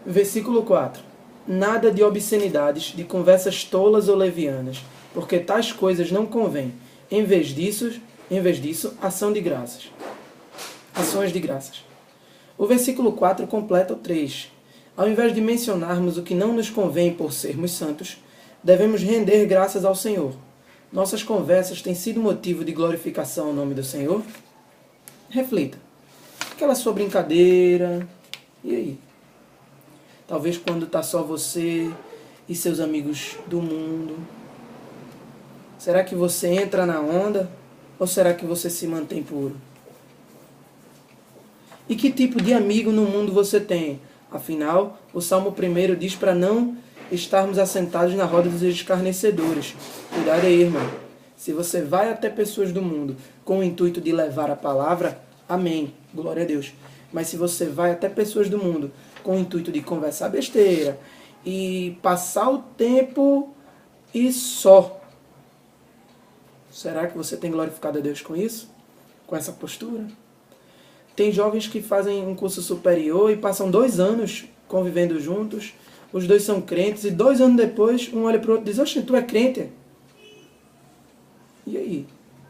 Versículo 4. Nada de obscenidades, de conversas tolas ou levianas, porque tais coisas não convêm. Em vez disso, ação de graças. Ações de graças. O versículo 4 completa o 3. Ao invés de mencionarmos o que não nos convém por sermos santos, devemos render graças ao Senhor. Nossas conversas têm sido motivo de glorificação ao nome do Senhor? Reflita. Aquela sua brincadeira, e aí? Talvez quando está só você e seus amigos do mundo. Será que você entra na onda ou será que você se mantém puro? E que tipo de amigo no mundo você tem? Afinal, o Salmo 1 diz para não estarmos assentados na roda dos escarnecedores. Cuidado aí, irmão. Se você vai até pessoas do mundo com o intuito de levar a palavra, amém, glória a Deus. Mas se você vai até pessoas do mundo com o intuito de conversar besteira e passar o tempo e só, será que você tem glorificado a Deus com isso? Com essa postura? Tem jovens que fazem um curso superior e passam 2 anos convivendo juntos, os dois são crentes, e 2 anos depois, um olha para o outro e diz, oxe, tu é crente? E aí?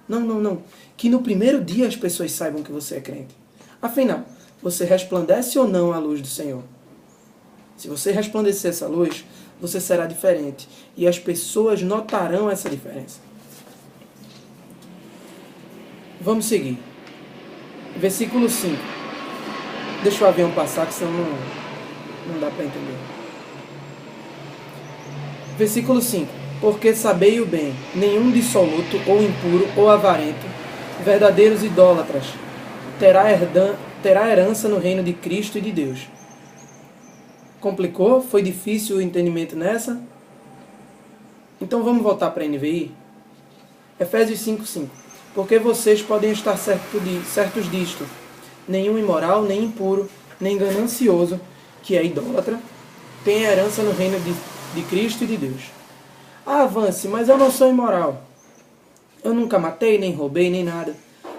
Não. Que no primeiro dia as pessoas saibam que você é crente. Afinal, você resplandece ou não a luz do Senhor? Se você resplandecer essa luz, você será diferente. E as pessoas notarão essa diferença. Vamos seguir. Versículo 5. Deixa o avião passar, que senão não dá para entender. Versículo 5. Porque sabei o bem, nenhum dissoluto, ou impuro, ou avarento, verdadeiros idólatras, terá herança no reino de Cristo e de Deus. Complicou? Foi difícil o entendimento nessa? Então vamos voltar para a NVI? Efésios 5:5. Porque vocês podem estar certos disto. Nenhum imoral, nem impuro, nem ganancioso, que é idólatra, tem herança no reino de Cristo e de Deus. Ah, Vance, mas eu não sou imoral. Eu nunca matei, nem roubei, nem nada.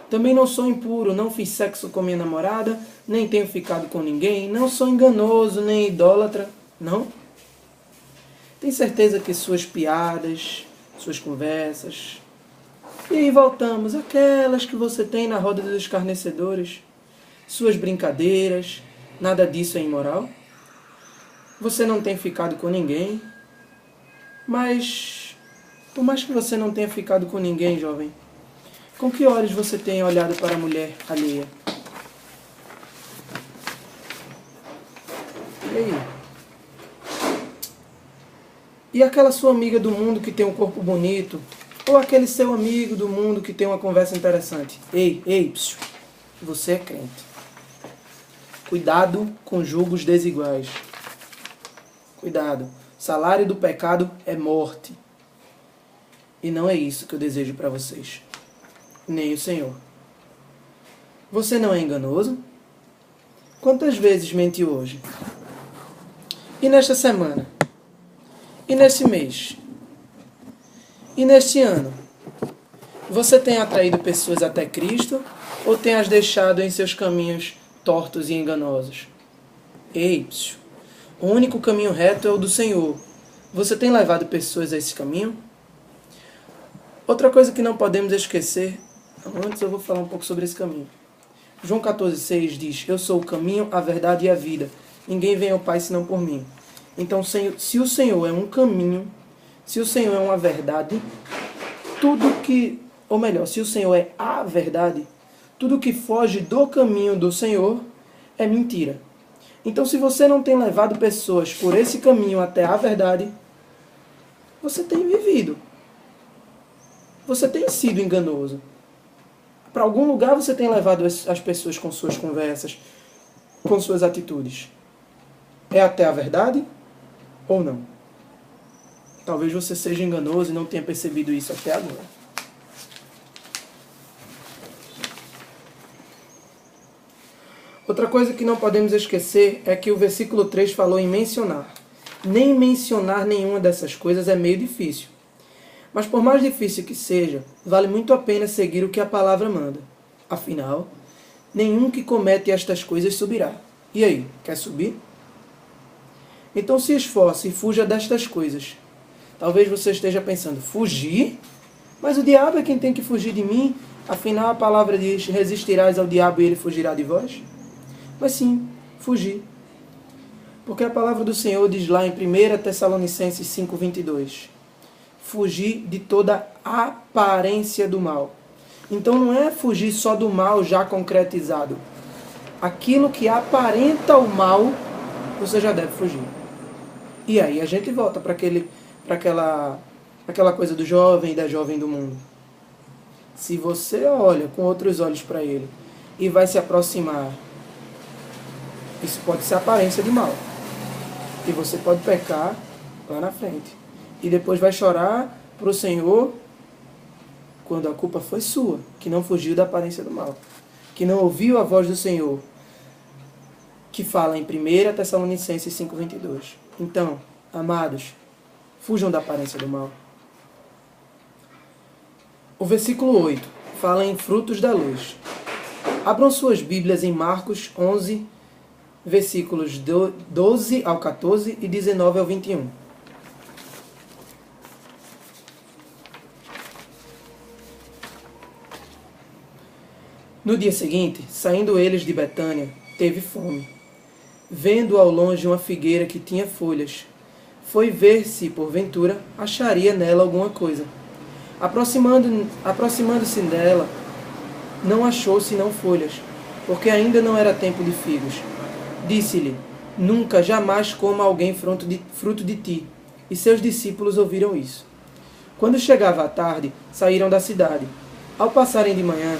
Também não sou impuro, não fiz sexo com minha namorada, nem tenho ficado com ninguém, não sou enganoso, nem idólatra. Não? Tem certeza que suas piadas, suas conversas... E aí voltamos, aquelas que você tem na roda dos escarnecedores, suas brincadeiras, nada disso é imoral? Você não tem ficado com ninguém, mas por mais que você não tenha ficado com ninguém, jovem, com que olhos você tem olhado para a mulher alheia? E aí? E aquela sua amiga do mundo que tem um corpo bonito, ou aquele seu amigo do mundo que tem uma conversa interessante? Ei, você é crente. Cuidado com julgos desiguais. Cuidado. Salário do pecado é morte. E não é isso que eu desejo para vocês. Nem o Senhor. Você não é enganoso? Quantas vezes mentiu hoje? E nesta semana? E neste mês? E neste ano? Você tem atraído pessoas até Cristo ou tem as deixado em seus caminhos tortos e enganosos? Ei, o único caminho reto é o do Senhor. Você tem levado pessoas a esse caminho? Outra coisa que não podemos esquecer, antes eu vou falar um pouco sobre esse caminho. João 14,6 diz, eu sou o caminho, a verdade e a vida. Ninguém vem ao Pai senão por mim. Então, se o Senhor é um caminho, se o Senhor é uma verdade, se o Senhor é a verdade, tudo que foge do caminho do Senhor é mentira. Então, se você não tem levado pessoas por esse caminho até a verdade, você tem vivido. Você tem sido enganoso. Para algum lugar você tem levado as pessoas com suas conversas, com suas atitudes. É até a verdade ou não? Talvez você seja enganoso e não tenha percebido isso até agora. Outra coisa que não podemos esquecer é que o versículo 3 falou em mencionar. Nem mencionar nenhuma dessas coisas é meio difícil. Mas por mais difícil que seja, vale muito a pena seguir o que a palavra manda. Afinal, nenhum que comete estas coisas subirá. E aí, quer subir? Então se esforce e fuja destas coisas. Talvez você esteja pensando, fugir? Mas o diabo é quem tem que fugir de mim. Afinal, a palavra diz, resistirás ao diabo e ele fugirá de vós? Mas sim, fugir. Porque a palavra do Senhor diz lá em 1 Tessalonicenses 5:22, fugir de toda aparência do mal. Então não é fugir só do mal já concretizado. Aquilo que aparenta o mal, você já deve fugir. E aí a gente volta para aquela coisa do jovem e da jovem do mundo. Se você olha com outros olhos para ele e vai se aproximar, isso pode ser aparência de mal. E você pode pecar lá na frente. E depois vai chorar para o Senhor quando a culpa foi sua, que não fugiu da aparência do mal, que não ouviu a voz do Senhor, que fala em 1 Tessalonicenses 5:22. Então, amados, fujam da aparência do mal. O versículo 8 fala em frutos da luz. Abram suas Bíblias em Marcos 11, versículos 12 ao 14 e 19 ao 21. No dia seguinte, saindo eles de Betânia, teve fome. Vendo ao longe uma figueira que tinha folhas, foi ver se, porventura, acharia nela alguma coisa. Aproximando-se dela, não achou senão folhas, porque ainda não era tempo de figos. Disse-lhe, nunca, jamais coma alguém fruto de ti. E seus discípulos ouviram isso. Quando chegava a tarde, saíram da cidade. Ao passarem de manhã,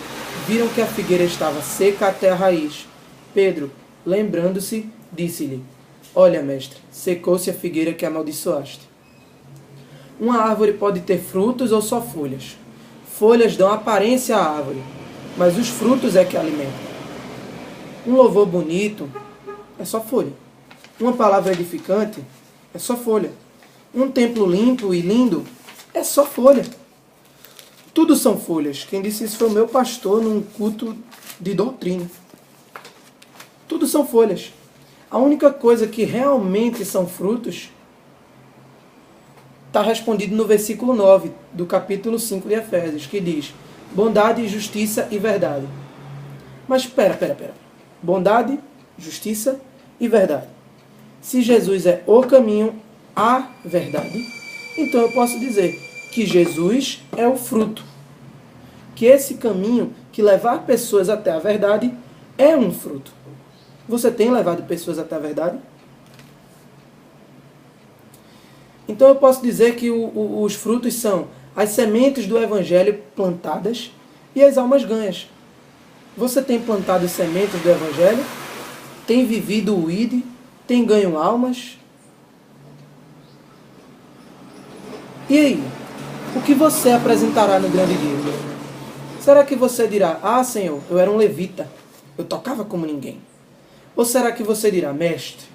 viram que a figueira estava seca até a raiz. Pedro, lembrando-se, disse-lhe, olha, mestre, secou-se a figueira que amaldiçoaste. Uma árvore pode ter frutos ou só folhas. Folhas dão aparência à árvore, mas os frutos é que alimentam. Um louvor bonito é só folha. Uma palavra edificante é só folha. Um templo limpo e lindo é só folha. Tudo são folhas. Quem disse isso foi o meu pastor num culto de doutrina. Tudo são folhas. A única coisa que realmente são frutos está respondido no versículo 9 do capítulo 5 de Efésios, que diz, bondade, justiça e verdade. Mas espera. Bondade, justiça e verdade. Se Jesus é o caminho, a verdade, então eu posso dizer que Jesus é o fruto. Que esse caminho que levar pessoas até a verdade é um fruto. Você tem levado pessoas até a verdade? Então eu posso dizer que os frutos são as sementes do Evangelho plantadas e as almas ganhas. Você tem plantado sementes do Evangelho? Tem vivido o ID? Tem ganho almas? E aí? O que você apresentará no grande dia? Será que você dirá, ah, Senhor, eu era um levita, eu tocava como ninguém? Ou será que você dirá, mestre,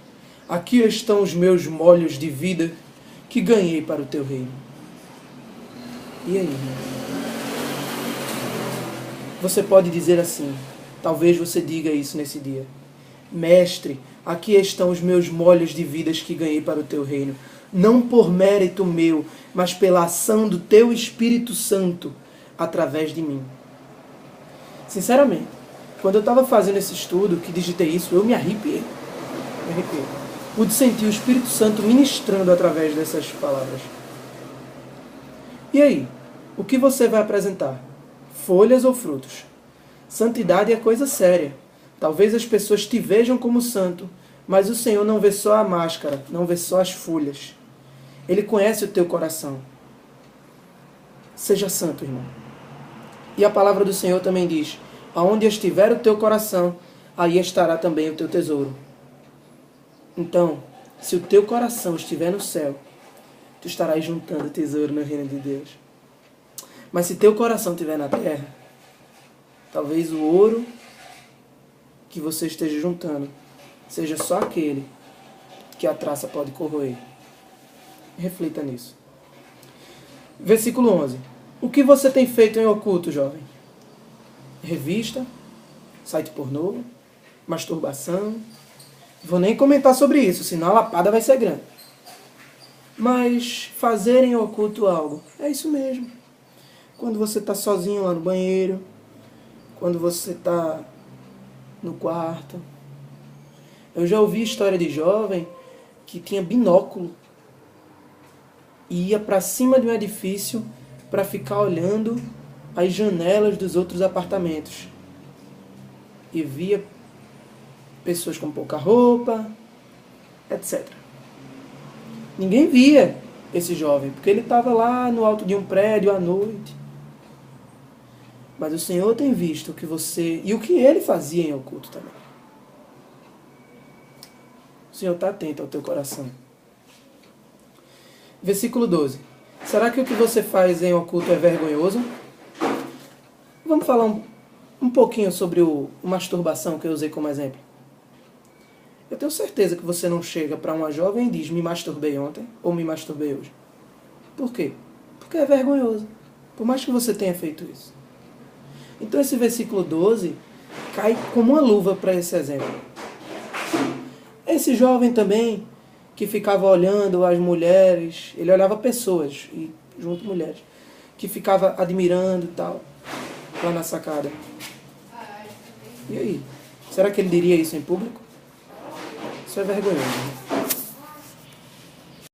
aqui estão os meus molhos de vida que ganhei para o teu reino? E aí? Você pode dizer assim, talvez você diga isso nesse dia, mestre, aqui estão os meus molhos de vidas que ganhei para o teu reino, não por mérito meu, mas pela ação do teu Espírito Santo através de mim. Sinceramente, quando eu estava fazendo esse estudo, que digitei isso, eu me arrepiei. Pude sentir o Espírito Santo ministrando através dessas palavras. E aí? O que você vai apresentar? Folhas ou frutos? Santidade é coisa séria. Talvez as pessoas te vejam como santo, mas o Senhor não vê só a máscara, não vê só as folhas. Ele conhece o teu coração. Seja santo, irmão. E a palavra do Senhor também diz, aonde estiver o teu coração, aí estará também o teu tesouro. Então, se o teu coração estiver no céu, tu estarás juntando tesouro no reino de Deus. Mas se teu coração estiver na terra, talvez o ouro que você esteja juntando seja só aquele que a traça pode corroer. Reflita nisso. Versículo 11. O que você tem feito em oculto, jovem? Revista, site pornô, masturbação, Vou nem comentar sobre isso, senão a lapada vai ser grande. Mas fazer em oculto algo, é isso mesmo. Quando você está sozinho lá no banheiro, quando você está no quarto. Eu já ouvi história de jovem que tinha binóculo e ia para cima de um edifício para ficar olhando as janelas dos outros apartamentos. E via pessoas com pouca roupa, etc. Ninguém via esse jovem, porque ele estava lá no alto de um prédio à noite. Mas o Senhor tem visto o que você... e o que ele fazia em oculto também. O Senhor está atento ao teu coração. Versículo 12. Será que o que você faz em oculto é vergonhoso? Vamos falar um pouquinho sobre o masturbação que eu usei como exemplo. Eu tenho certeza que você não chega para uma jovem e diz: me masturbei ontem ou me masturbei hoje. Por quê? Porque é vergonhoso. Por mais que você tenha feito isso. Então esse versículo 12 cai como uma luva para esse exemplo. Esse jovem também, que ficava olhando as mulheres, ele olhava pessoas, e junto mulheres, que ficava admirando e tal, lá na sacada. E aí? Será que ele diria isso em público? Isso é vergonhoso, né?